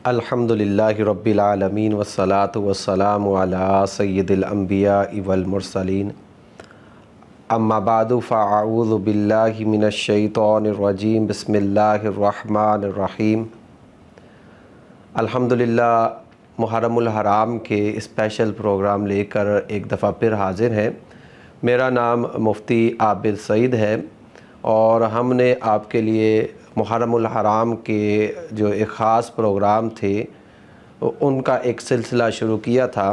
الحمدللہ رب العالمین والصلاة والسلام علی سید الانبیاء والمرسلین اما بعد فاعوذ باللہ من الشیطان الرجیم بسم اللہ الرحمن الرحیم۔ الحمدللہ محرم الحرام کے اسپیشل پروگرام لے کر ایک دفعہ پھر حاضر ہیں۔ میرا نام مفتی عابد سعید ہے اور ہم نے آپ کے لیے محرم الحرام کے جو ایک خاص پروگرام تھے ان کا ایک سلسلہ شروع کیا تھا۔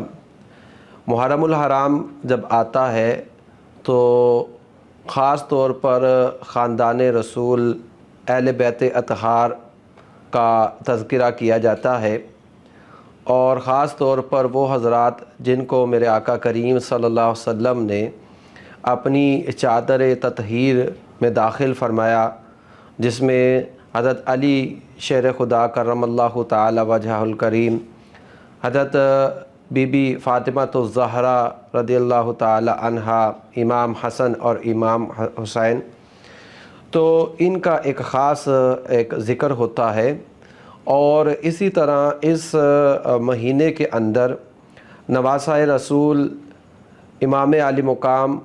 محرم الحرام جب آتا ہے تو خاص طور پر خاندان رسول اہل بیت اطہار کا تذکرہ کیا جاتا ہے، اور خاص طور پر وہ حضرات جن کو میرے آقا کریم صلی اللہ علیہ وسلم نے اپنی چادر تطہیر میں داخل فرمایا، جس میں حضرت علی شیر خدا کرم اللہ تعالی وجہہ الکریم، حضرت بی بی فاطمہ الزہرا رضی اللہ تعالی عنہا، امام حسن اور امام حسین، تو ان کا ایک خاص ایک ذکر ہوتا ہے۔ اور اسی طرح اس مہینے کے اندر نواسۂ رسول امام علی مقام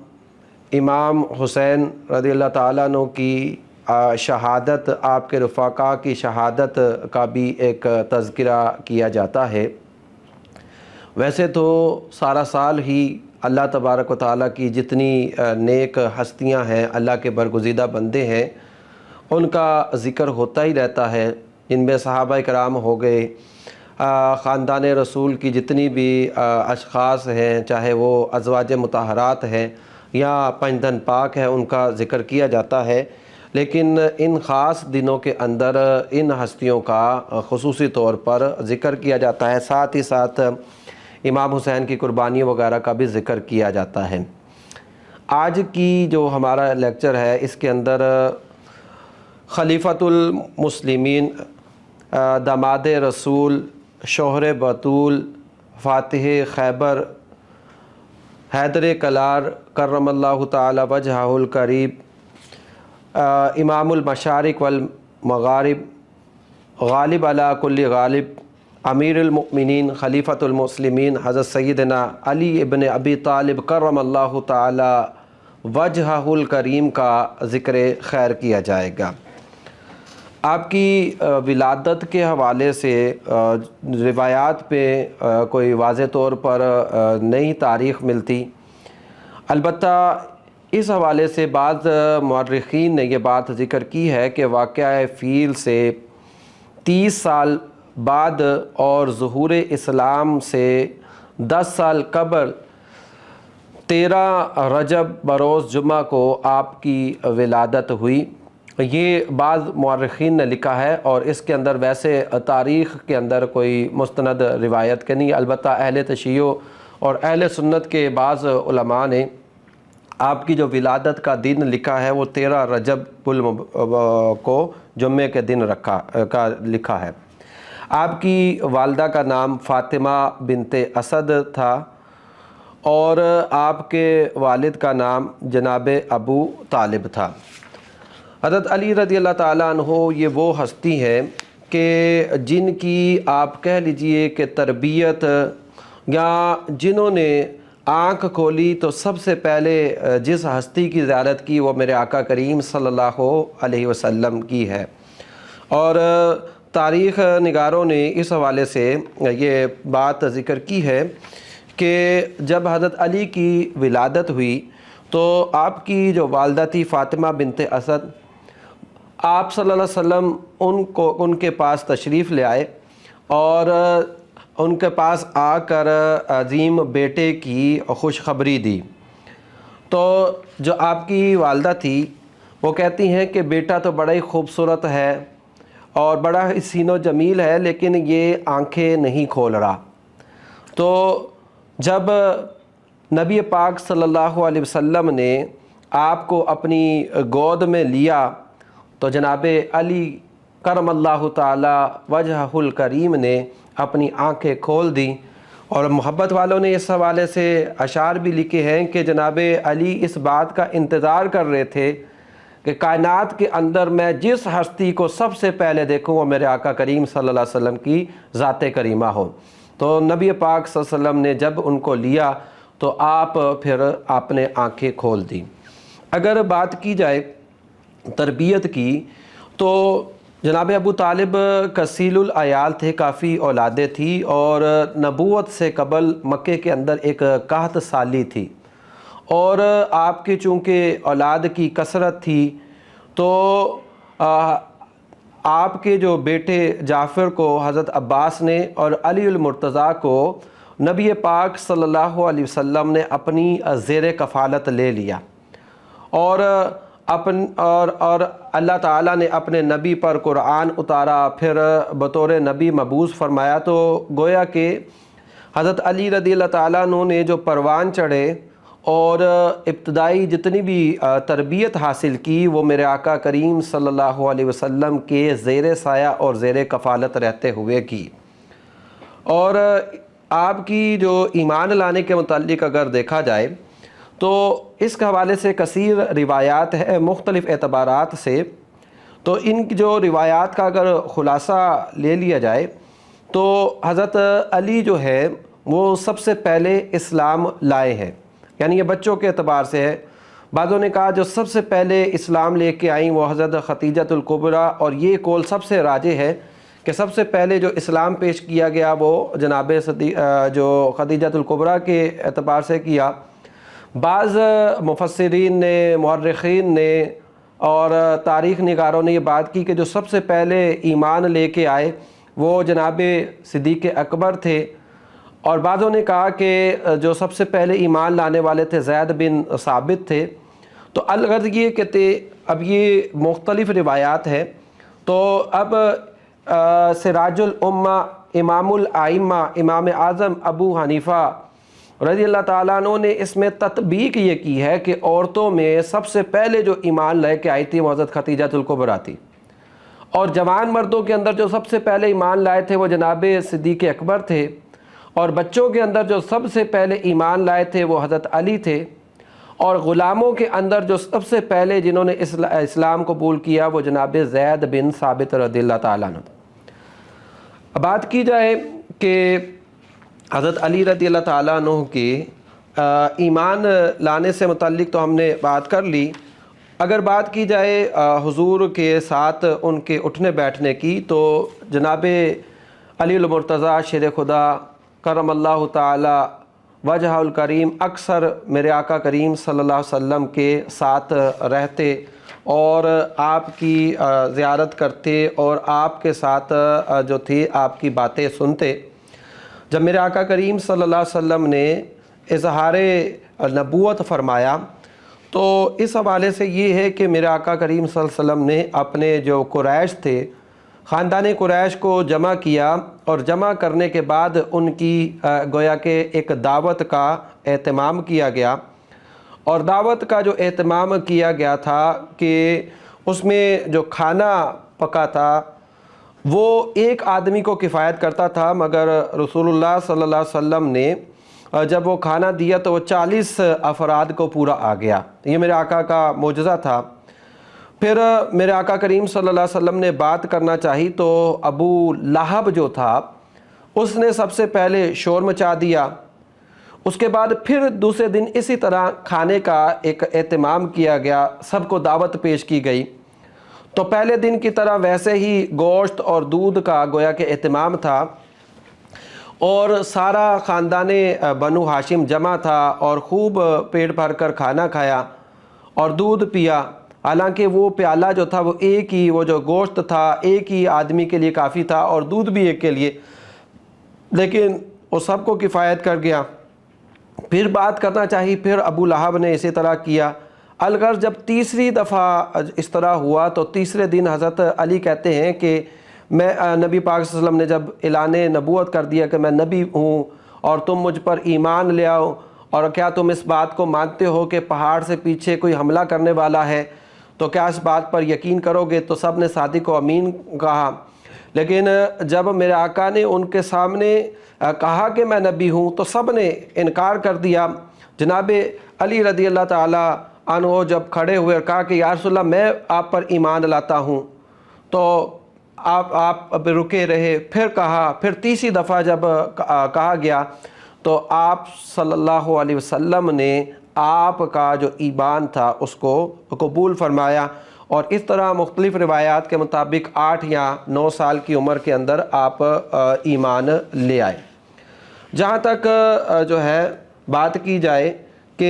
امام حسین رضی اللہ تعالیٰ عنہ کی شہادت، آپ کے رفقا کی شہادت کا بھی ایک تذکرہ کیا جاتا ہے۔ ویسے تو سارا سال ہی اللہ تبارک و تعالیٰ کی جتنی نیک ہستیاں ہیں، اللہ کے برگزیدہ بندے ہیں، ان کا ذکر ہوتا ہی رہتا ہے، جن میں صحابہ کرام ہو گئے، خاندان رسول کی جتنی بھی اشخاص ہیں، چاہے وہ ازواج مطہرات ہیں یا پنجدن پاک ہیں، ان کا ذکر کیا جاتا ہے۔ لیکن ان خاص دنوں کے اندر ان ہستیوں کا خصوصی طور پر ذکر کیا جاتا ہے، ساتھ ہی ساتھ امام حسین کی قربانی وغیرہ کا بھی ذکر کیا جاتا ہے۔ آج کی جو ہمارا لیکچر ہے، اس کے اندر خلیفۃ المسلمین، داماد رسول، شوہر بطول، فاتح خیبر، حیدر کلار کرم اللہ تعالی وجہہ الکریم، امام المشارق والمغارب، غالب علی کل غالب، امیر المؤمنین خلیفۃ المسلمین حضرت سیدنا علی ابن ابی طالب کرم اللہ تعالی وجہہ الکریم کا ذکر خیر کیا جائے گا۔ آپ کی ولادت کے حوالے سے روایات پہ کوئی واضح طور پر نئی تاریخ ملتی، البتہ اس حوالے سے بعض مورخین نے یہ بات ذکر کی ہے کہ واقعہ فیل سے 30 سال بعد اور ظہور اسلام سے 10 سال قبل 13 رجب بروز جمعہ کو آپ کی ولادت ہوئی، یہ بعض مورخین نے لکھا ہے، اور اس کے اندر ویسے تاریخ کے اندر کوئی مستند روایت کے نہیں، البتہ اہل تشیع اور اہل سنت کے بعض علماء نے آپ کی جو ولادت کا دن لکھا ہے وہ 13 رجب کو جمعے کے دن لکھا ہے۔ آپ کی والدہ کا نام فاطمہ بنت اسد تھا، اور آپ کے والد کا نام جناب ابو طالب تھا۔ حضرت علی رضی اللہ تعالیٰ عنہ یہ وہ ہستی ہے کہ جن کی آپ کہہ لیجئے کہ تربیت، یا جنہوں نے آنکھ کھولی تو سب سے پہلے جس ہستی کی زیارت کی وہ میرے آقا کریم صلی اللہ علیہ وسلم کی ہے۔ اور تاریخ نگاروں نے اس حوالے سے یہ بات ذکر کی ہے کہ جب حضرت علی کی ولادت ہوئی تو آپ کی جو والدہ تھی فاطمہ بنت اسد، آپ صلی اللہ علیہ وسلم ان کے پاس تشریف لے آئے اور ان کے پاس آ کر عظیم بیٹے کی خوشخبری دی۔ تو جو آپ کی والدہ تھی وہ کہتی ہیں کہ بیٹا تو بڑا ہی خوبصورت ہے اور بڑا حسین و جمیل ہے، لیکن یہ آنکھیں نہیں کھول رہا۔ تو جب نبی پاک صلی اللہ علیہ وسلم نے آپ کو اپنی گود میں لیا تو جناب علی کرم اللہ تعالی وجہہ الکریم نے اپنی آنکھیں کھول دیں، اور محبت والوں نے اس حوالے سے اشعار بھی لکھے ہیں کہ جناب علی اس بات کا انتظار کر رہے تھے کہ کائنات کے اندر میں جس ہستی کو سب سے پہلے دیکھوں وہ میرے آقا کریم صلی اللہ علیہ وسلم کی ذات کریمہ ہو۔ تو نبی پاک صلی اللہ علیہ وسلم نے جب ان کو لیا تو آپ پھر آپ نے آنکھیں کھول دیں۔ اگر بات کی جائے تربیت کی تو جناب ابو طالب کثیر العیال تھے، کافی اولادیں تھی، اور نبوت سے قبل مکے کے اندر ایک قحط سالی تھی، اور آپ کی چونکہ اولاد کی کثرت تھی تو آپ کے جو بیٹے جعفر کو حضرت عباس نے اور علی المرتضیٰ کو نبی پاک صلی اللہ علیہ وسلم نے اپنی زیر کفالت لے لیا، اور اللہ تعالیٰ نے اپنے نبی پر قرآن اتارا، پھر بطور نبی مبعوث فرمایا۔ تو گویا کہ حضرت علی رضی اللہ تعالیٰ عنہ نے جو پروان چڑھے اور ابتدائی جتنی بھی تربیت حاصل کی وہ میرے آقا کریم صلی اللہ علیہ وسلم کے زیر سایہ اور زیر کفالت رہتے ہوئے کی۔ اور آپ کی جو ایمان لانے کے متعلق اگر دیکھا جائے تو اس کے حوالے سے کثیر روایات ہے مختلف اعتبارات سے۔ تو ان کی جو روایات کا اگر خلاصہ لے لیا جائے تو حضرت علی جو ہے وہ سب سے پہلے اسلام لائے ہیں، یعنی یہ بچوں کے اعتبار سے ہے۔ بعضوں نے کہا جو سب سے پہلے اسلام لے کے آئیں وہ حضرت خدیجۃ الکبریٰ، اور یہ قول سب سے راجح ہے کہ سب سے پہلے جو اسلام پیش کیا گیا وہ جناب جو خدیجۃ الکبریٰ کے اعتبار سے کیا۔ بعض مفسرین نے، مورخین نے اور تاریخ نگاروں نے یہ بات کی کہ جو سب سے پہلے ایمان لے کے آئے وہ جناب صدیق اکبر تھے، اور بعضوں نے کہا کہ جو سب سے پہلے ایمان لانے والے تھے زید بن ثابت تھے۔ تو الغرض یہ کہ اب یہ مختلف روایات ہیں، تو اب سراج الامہ امام الائمہ امام اعظم ابو حنیفہ رضی اللہ تعالیٰ عنہ نے اس میں تطبیق یہ کی ہے کہ عورتوں میں سب سے پہلے جو ایمان لے کے آئی تھی وہ حضرت خدیجۃ الکبریٰ تھی، اور جوان مردوں کے اندر جو سب سے پہلے ایمان لائے تھے وہ جناب صدیق اکبر تھے، اور بچوں کے اندر جو سب سے پہلے ایمان لائے تھے وہ حضرت علی تھے، اور غلاموں کے اندر جو سب سے پہلے جنہوں نے اسلام قبول کیا وہ جناب زید بن ثابت رضی اللہ تعالیٰ عنہ۔ اب بات کی جائے کہ حضرت علی رضی اللہ تعالیٰ عنہ کے ایمان لانے سے متعلق تو ہم نے بات کر لی۔ اگر بات کی جائے حضور کے ساتھ ان کے اٹھنے بیٹھنے کی تو جناب علی المرتضیٰ شیر خدا کرم اللہ تعالی وجہ الکریم اکثر میرے آقا کریم صلی اللہ علیہ وسلم کے ساتھ رہتے اور آپ کی زیارت کرتے اور آپ کے ساتھ جو تھی آپ کی باتیں سنتے۔ جب میرے آقا کریم صلی اللہ علیہ وسلم نے اظہار نبوت فرمایا تو اس حوالے سے یہ ہے کہ میرے آقا کریم صلی اللہ علیہ وسلم نے اپنے جو قریش تھے خاندان قریش کو جمع کیا، اور جمع کرنے کے بعد ان کی گویا کہ ایک دعوت کا اہتمام کیا گیا، اور دعوت کا جو اہتمام کیا گیا تھا کہ اس میں جو کھانا پکا تھا وہ ایک آدمی کو کفایت کرتا تھا، مگر رسول اللہ صلی اللہ علیہ وسلم نے جب وہ کھانا دیا تو وہ 40 افراد کو پورا آ گیا۔ یہ میرے آقا کا معجزہ تھا۔ پھر میرے آقا کریم صلی اللہ علیہ وسلم نے بات کرنا چاہی تو ابو لہب جو تھا اس نے سب سے پہلے شور مچا دیا۔ اس کے بعد پھر دوسرے دن اسی طرح کھانے کا ایک اہتمام کیا گیا، سب کو دعوت پیش کی گئی۔ تو پہلے دن کی طرح ویسے ہی گوشت اور دودھ کا گویا کہ اہتمام تھا، اور سارا خاندان بنو ہاشم جمع تھا اور خوب پیٹ بھر کر کھانا کھایا اور دودھ پیا۔ حالانکہ وہ پیالہ جو تھا وہ ایک ہی، وہ جو گوشت تھا ایک ہی آدمی کے لیے کافی تھا اور دودھ بھی ایک کے لیے، لیکن وہ سب کو کفایت کر گیا۔ پھر بات کرنا چاہیے، پھر ابو لہب نے اسی طرح کیا۔ الغرض جب تیسری دفعہ اس طرح ہوا تو تیسرے دن حضرت علی کہتے ہیں کہ میں نبی پاک صلی اللہ علیہ وسلم نے جب اعلان نبوت کر دیا کہ میں نبی ہوں اور تم مجھ پر ایمان لے آؤ، اور کیا تم اس بات کو مانتے ہو کہ پہاڑ سے پیچھے کوئی حملہ کرنے والا ہے، تو کیا اس بات پر یقین کرو گے؟ تو سب نے صادق و امین کہا۔ لیکن جب میرے آقا نے ان کے سامنے کہا کہ میں نبی ہوں تو سب نے انکار کر دیا۔ جناب علی رضی اللہ تعالی عنہ جب کھڑے ہوئے اور کہا کہ یا رسول اللہ میں آپ پر ایمان لاتا ہوں، تو آپ اب رکے رہے، پھر کہا، پھر تیسری دفعہ جب کہا گیا تو آپ صلی اللہ علیہ وسلم نے آپ کا جو ایمان تھا اس کو قبول فرمایا، اور اس طرح مختلف روایات کے مطابق 8 یا 9 سال کی عمر کے اندر آپ ایمان لے آئے۔ جہاں تک جو ہے بات کی جائے کہ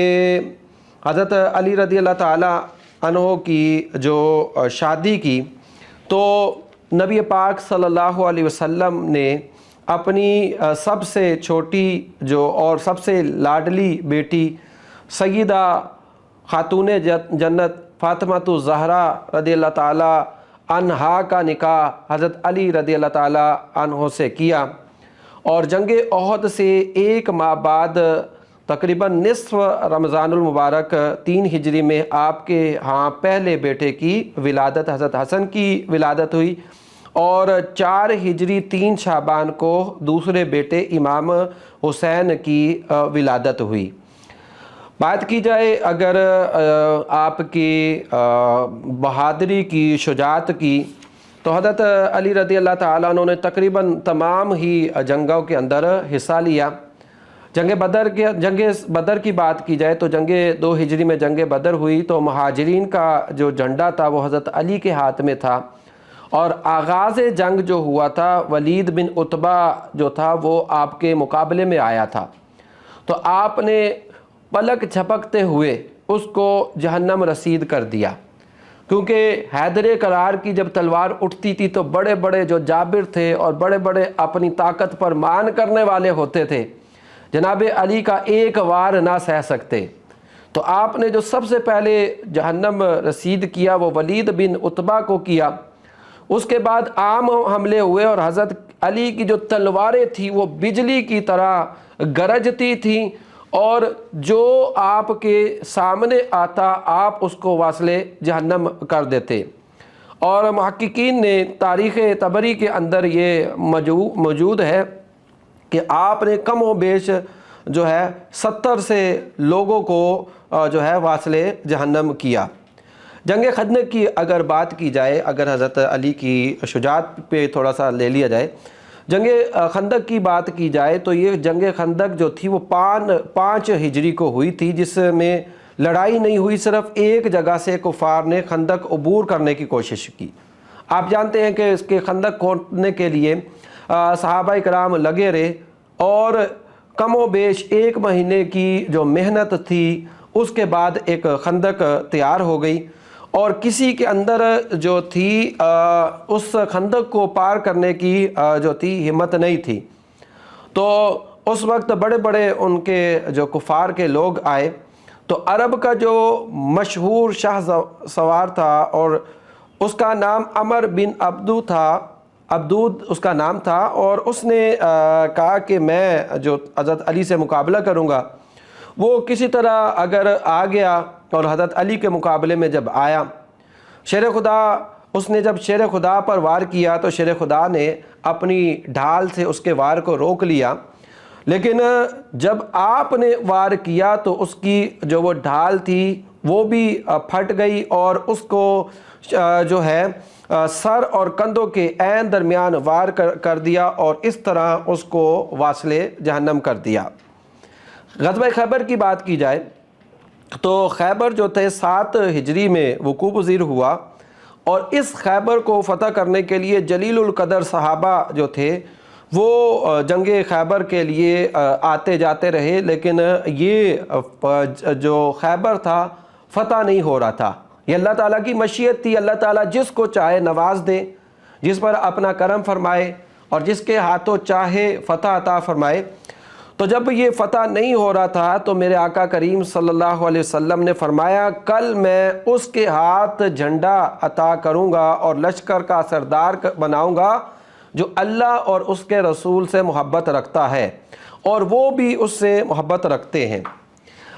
حضرت علی رضی اللہ تعالیٰ عنہ کی جو شادی کی، تو نبی پاک صلی اللہ علیہ وسلم نے اپنی سب سے چھوٹی جو اور سب سے لاڈلی بیٹی سیدہ خاتون جنت فاطمۃ الزہرا رضی اللہ تعالیٰ عنہا کا نکاح حضرت علی رضی اللہ تعالیٰ عنہ سے کیا، اور جنگ احد سے 1 ماہ بعد تقریباً نصف رمضان المبارک 3 ہجری میں آپ کے ہاں پہلے بیٹے کی ولادت حضرت حسن کی ولادت ہوئی، اور 4 ہجری 3 شعبان کو دوسرے بیٹے امام حسین کی ولادت ہوئی۔ بات کی جائے اگر آپ کی بہادری کی، شجاعت کی، تو حضرت علی رضی اللہ تعالیٰ عنہ نے تقریباً تمام ہی جنگوں کے اندر حصہ لیا۔ جنگ بدر کی بات کی جائے تو جنگ 2 ہجری میں جنگ بدر ہوئی، تو مہاجرین کا جو جھنڈا تھا وہ حضرت علی کے ہاتھ میں تھا، اور آغاز جنگ جو ہوا تھا ولید بن عتبہ جو تھا وہ آپ کے مقابلے میں آیا تھا، تو آپ نے پلک جھپکتے ہوئے اس کو جہنم رسید کر دیا، کیونکہ حیدر کرار کی جب تلوار اٹھتی تھی تو بڑے بڑے جو جابر تھے اور بڑے بڑے اپنی طاقت پر مان کرنے والے ہوتے تھے، جناب علی کا ایک وار نہ سہ سکتے، تو آپ نے جو سب سے پہلے جہنم رسید کیا وہ ولید بن عتبہ کو کیا۔ اس کے بعد عام حملے ہوئے، اور حضرت علی کی جو تلواریں تھیں وہ بجلی کی طرح گرجتی تھیں، اور جو آپ کے سامنے آتا آپ اس کو واصل جہنم کر دیتے۔ اور محققین نے تاریخ طبری کے اندر یہ موجود ہے کہ آپ نے کم و بیش جو ہے 70 سے لوگوں کو جو ہے واصل جہنم کیا۔ جنگ خندق کی اگر بات کی جائے، اگر حضرت علی کی شجاعت پہ تھوڑا سا لے لیا جائے، جنگ خندق کی بات کی جائے تو یہ جنگ خندق جو تھی وہ 5 ہجری کو ہوئی تھی، جس میں لڑائی نہیں ہوئی، صرف ایک جگہ سے کفار نے خندق عبور کرنے کی کوشش کی۔ آپ جانتے ہیں کہ اس کے خندق کھودنے کے لیے صحابہ کرام لگے رہے، اور کم و بیش 1 مہینے کی جو محنت تھی اس کے بعد ایک خندق تیار ہو گئی، اور کسی کے اندر جو تھی اس خندق کو پار کرنے کی جو تھی ہمت نہیں تھی۔ تو اس وقت بڑے بڑے ان کے جو کفار کے لوگ آئے، تو عرب کا جو مشہور شاہ سوار تھا اور اس کا نام عمر بن عبدود اس کا نام تھا، اور اس نے کہا کہ میں جو حضرت علی سے مقابلہ کروں گا، وہ کسی طرح اگر آ گیا، اور حضرت علی کے مقابلے میں جب آیا، شیر خدا اس نے جب شیر خدا پر وار کیا تو شیر خدا نے اپنی ڈھال سے اس کے وار کو روک لیا، لیکن جب آپ نے وار کیا تو اس کی جو وہ ڈھال تھی وہ بھی پھٹ گئی، اور اس کو جو ہے سر اور کندھوں کے عین درمیان وار کر دیا، اور اس طرح اس کو واصل جہنم کر دیا۔ غزوہ خیبر کی بات کی جائے تو خیبر جو تھے 7 ہجری میں وقوع پذیر ہوا، اور اس خیبر کو فتح کرنے کے لیے جلیل القدر صحابہ جو تھے وہ جنگ خیبر کے لیے آتے جاتے رہے، لیکن یہ جو خیبر تھا فتح نہیں ہو رہا تھا۔ یہ اللہ تعالیٰ کی مشیت تھی، اللہ تعالیٰ جس کو چاہے نواز دے، جس پر اپنا کرم فرمائے، اور جس کے ہاتھوں چاہے فتح عطا فرمائے۔ تو جب یہ فتح نہیں ہو رہا تھا تو میرے آقا کریم صلی اللہ علیہ وسلم نے فرمایا کل میں اس کے ہاتھ جھنڈا عطا کروں گا اور لشکر کا سردار بناؤں گا جو اللہ اور اس کے رسول سے محبت رکھتا ہے، اور وہ بھی اس سے محبت رکھتے ہیں۔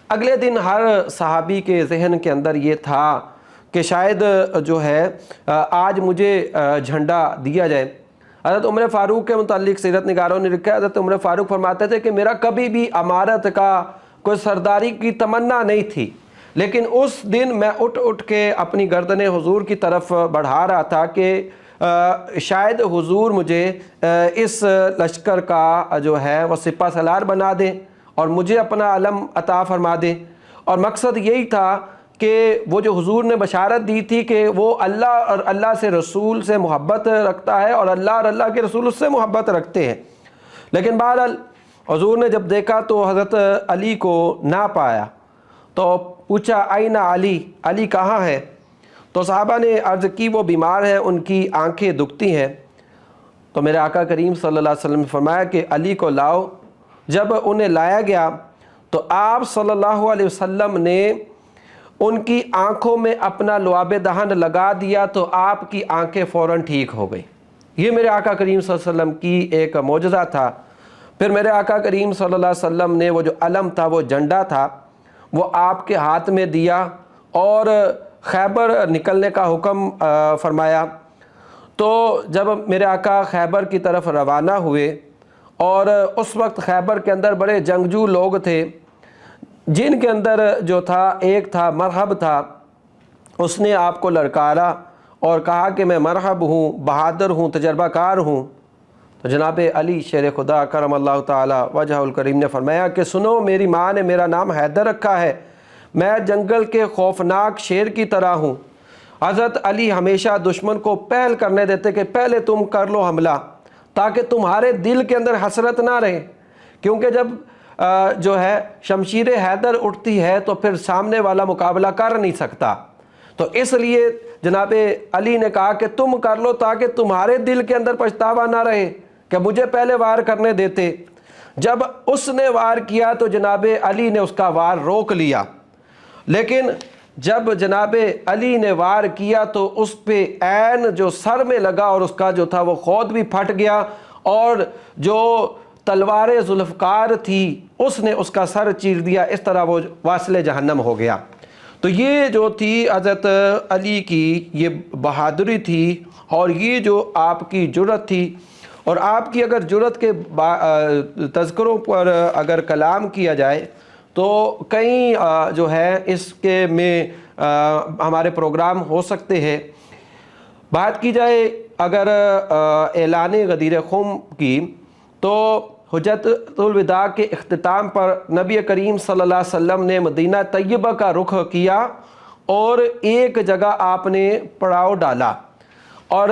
اگلے دن ہر صحابی کے ذہن کے اندر یہ تھا کہ شاید جو ہے آج مجھے جھنڈا دیا جائے۔ حضرت عمر فاروق کے متعلق سیرت نگاروں نے لکھا ہے، حضرت عمر فاروق فرماتے تھے کہ میرا کبھی بھی امارت کا کوئی سرداری کی تمنا نہیں تھی، لیکن اس دن میں اٹھ اٹھ کے اپنی گردن حضور کی طرف بڑھا رہا تھا کہ شاید حضور مجھے اس لشکر کا جو ہے وہ سپہ سالار بنا دیں اور مجھے اپنا علم عطا فرما دیں۔ اور مقصد یہی تھا کہ وہ جو حضور نے بشارت دی تھی کہ وہ اللہ اور اللہ سے رسول سے محبت رکھتا ہے اور اللہ کے رسول اس سے محبت رکھتے ہیں۔ لیکن بہرحال حضور نے جب دیکھا تو حضرت علی کو نہ پایا، تو پوچھا آئینہ علی، علی کہاں ہے؟ تو صحابہ نے عرض کی وہ بیمار ہیں، ان کی آنکھیں دکھتی ہیں۔ تو میرے آقا کریم صلی اللہ علیہ وسلم نے فرمایا کہ علی کو لاؤ۔ جب انہیں لایا گیا تو آپ صلی اللہ علیہ وسلم نے ان کی آنکھوں میں اپنا لعاب دہن لگا دیا تو آپ کی آنکھیں فوراً ٹھیک ہو گئی۔ یہ میرے آقا کریم صلی اللہ علیہ وسلم کی ایک معجزہ تھا۔ پھر میرے آقا کریم صلی اللہ علیہ وسلم نے وہ جو علم تھا، وہ جھنڈا تھا، وہ آپ کے ہاتھ میں دیا اور خیبر نکلنے کا حکم فرمایا۔ تو جب میرے آقا خیبر کی طرف روانہ ہوئے، اور اس وقت خیبر کے اندر بڑے جنگجو لوگ تھے، جن کے اندر جو تھا ایک تھا مرحب تھا، اس نے آپ کو للکارا اور کہا کہ میں مرحب ہوں، بہادر ہوں، تجربہ کار ہوں۔ تو جناب علی شیر خدا کرم اللہ تعالی وجہ الکریم نے فرمایا کہ سنو، میری ماں نے میرا نام حیدر رکھا ہے، میں جنگل کے خوفناک شیر کی طرح ہوں۔ حضرت علی ہمیشہ دشمن کو پہل کرنے دیتے کہ پہلے تم کر لو حملہ، تاکہ تمہارے دل کے اندر حسرت نہ رہے، کیونکہ جب جو ہے شمشیر حیدر اٹھتی ہے تو پھر سامنے والا مقابلہ کر نہیں سکتا۔ تو اس لیے جناب علی نے کہا کہ تم کر لو تاکہ تمہارے دل کے اندر پچھتاوا نہ رہے کہ مجھے پہلے وار کرنے دیتے۔ جب اس نے وار کیا تو جناب علی نے اس کا وار روک لیا، لیکن جب جناب علی نے وار کیا تو اس پہ عین جو سر میں لگا اور اس کا جو تھا وہ خود بھی پھٹ گیا، اور جو تلوار ذوالفقار تھی اس نے اس کا سر چیر دیا۔ اس طرح وہ واصل جہنم ہو گیا۔ تو یہ جو تھی حضرت علی کی یہ بہادری تھی، اور یہ جو آپ کی جرأت تھی، اور آپ کی اگر جرأت کے تذکروں پر اگر کلام کیا جائے تو کئی جو ہے اس کے میں ہمارے پروگرام ہو سکتے ہیں۔ بات کی جائے اگر اعلان غدیر خم کی، تو حجت الوداع کے اختتام پر نبی کریم صلی اللہ علیہ وسلم نے مدینہ طیبہ کا رخ کیا، اور ایک جگہ آپ نے پڑاؤ ڈالا، اور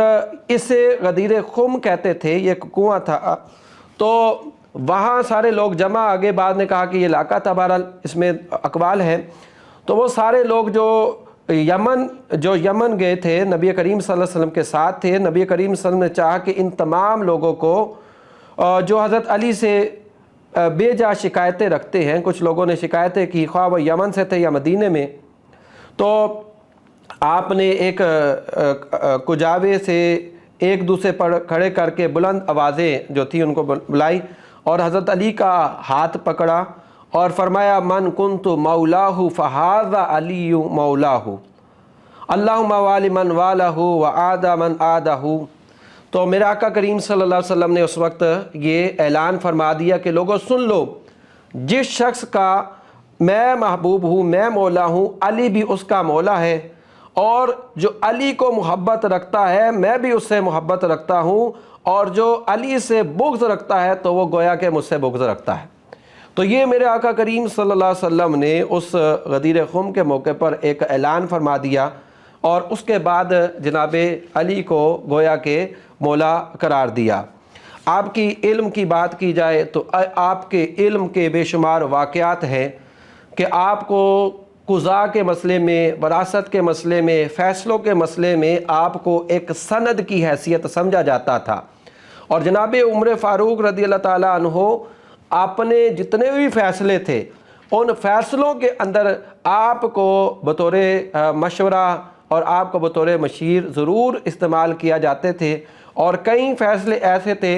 اسے غدیر خم کہتے تھے، یہ ایک کنواں تھا۔ تو وہاں سارے لوگ جمع، آگے بعد نے کہا کہ یہ علاقہ تھا، بہرحال اس میں اقوال ہیں۔ تو وہ سارے لوگ جو یمن گئے تھے نبی کریم صلی اللہ علیہ وسلم کے ساتھ تھے، نبی کریم صلی اللہ علیہ وسلم نے چاہا کہ ان تمام لوگوں کو جو حضرت علی سے بے جا شکایتیں رکھتے ہیں، کچھ لوگوں نے شکایتیں کی، خواہ وہ یمن سے تھے یا مدینے میں، تو آپ نے ایک کجاوے سے ایک دوسرے پر کھڑے کر کے بلند آوازیں جو تھی ان کو بلائی، اور حضرت علی کا ہاتھ پکڑا اور فرمایا من کنت مولاہ فہذا علی مولاہ، اللہم والی من والہ وعاد من عادہ۔ تو میرے آقا کریم صلی اللہ علیہ وسلم نے اس وقت یہ اعلان فرما دیا کہ لوگوں سن لو، جس شخص کا میں محبوب ہوں، میں مولا ہوں، علی بھی اس کا مولا ہے، اور جو علی کو محبت رکھتا ہے میں بھی اس سے محبت رکھتا ہوں، اور جو علی سے بغض رکھتا ہے تو وہ گویا کہ مجھ سے بغض رکھتا ہے۔ تو یہ میرے آقا کریم صلی اللہ علیہ وسلم نے اس غدیر خم کے موقع پر ایک اعلان فرما دیا، اور اس کے بعد جناب علی کو گویا کہ مولا قرار دیا۔ آپ کی علم کی بات کی جائے تو آپ کے علم کے بے شمار واقعات ہیں کہ آپ کو قضاء کے مسئلے میں، وراثت کے مسئلے میں، فیصلوں کے مسئلے میں آپ کو ایک سند کی حیثیت سمجھا جاتا تھا، اور جناب عمر فاروق رضی اللہ تعالیٰ عنہ اپنے جتنے بھی فیصلے تھے ان فیصلوں کے اندر آپ کو بطور مشورہ اور آپ کو بطور مشیر ضرور استعمال کیا جاتے تھے، اور کئی فیصلے ایسے تھے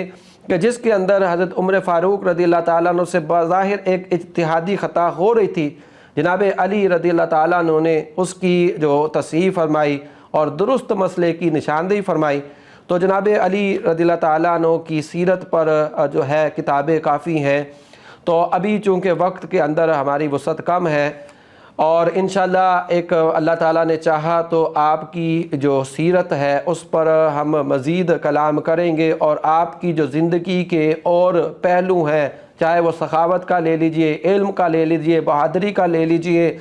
کہ جس کے اندر حضرت عمر فاروق رضی اللہ تعالیٰ عنہ سے بظاہر ایک اجتہادی خطا ہو رہی تھی، جناب علی رضی اللہ تعالیٰ عنہ نے اس کی جو تصحیح فرمائی اور درست مسئلے کی نشاندہی فرمائی۔ تو جناب علی رضی اللہ تعالیٰ عنہ کی سیرت پر جو ہے کتابیں کافی ہیں، تو ابھی چونکہ وقت کے اندر ہماری وسعت کم ہے، اور انشاءاللہ ایک اللہ تعالیٰ نے چاہا تو آپ کی جو سیرت ہے اس پر ہم مزید کلام کریں گے، اور آپ کی جو زندگی کے اور پہلو ہیں، چاہے وہ سخاوت کا لے لیجئے، علم کا لے لیجئے، بہادری کا لے لیجئے،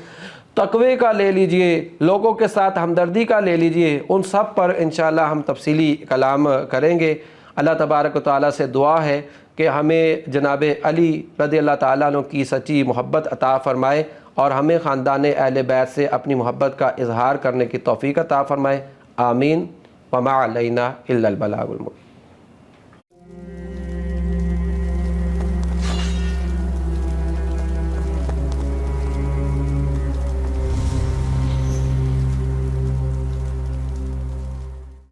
تقوی کا لے لیجئے، لوگوں کے ساتھ ہمدردی کا لے لیجئے، ان سب پر انشاءاللہ ہم تفصیلی کلام کریں گے۔ اللہ تبارک و تعالیٰ سے دعا ہے کہ ہمیں جناب علی رضی اللہ تعالیٰ عنہ کی سچی محبت عطا فرمائے، اور ہمیں خاندان اہل بیت سے اپنی محبت کا اظہار کرنے کی توفیق عطا فرمائے۔ آمین۔ وما علینا الا البلاغ المبین۔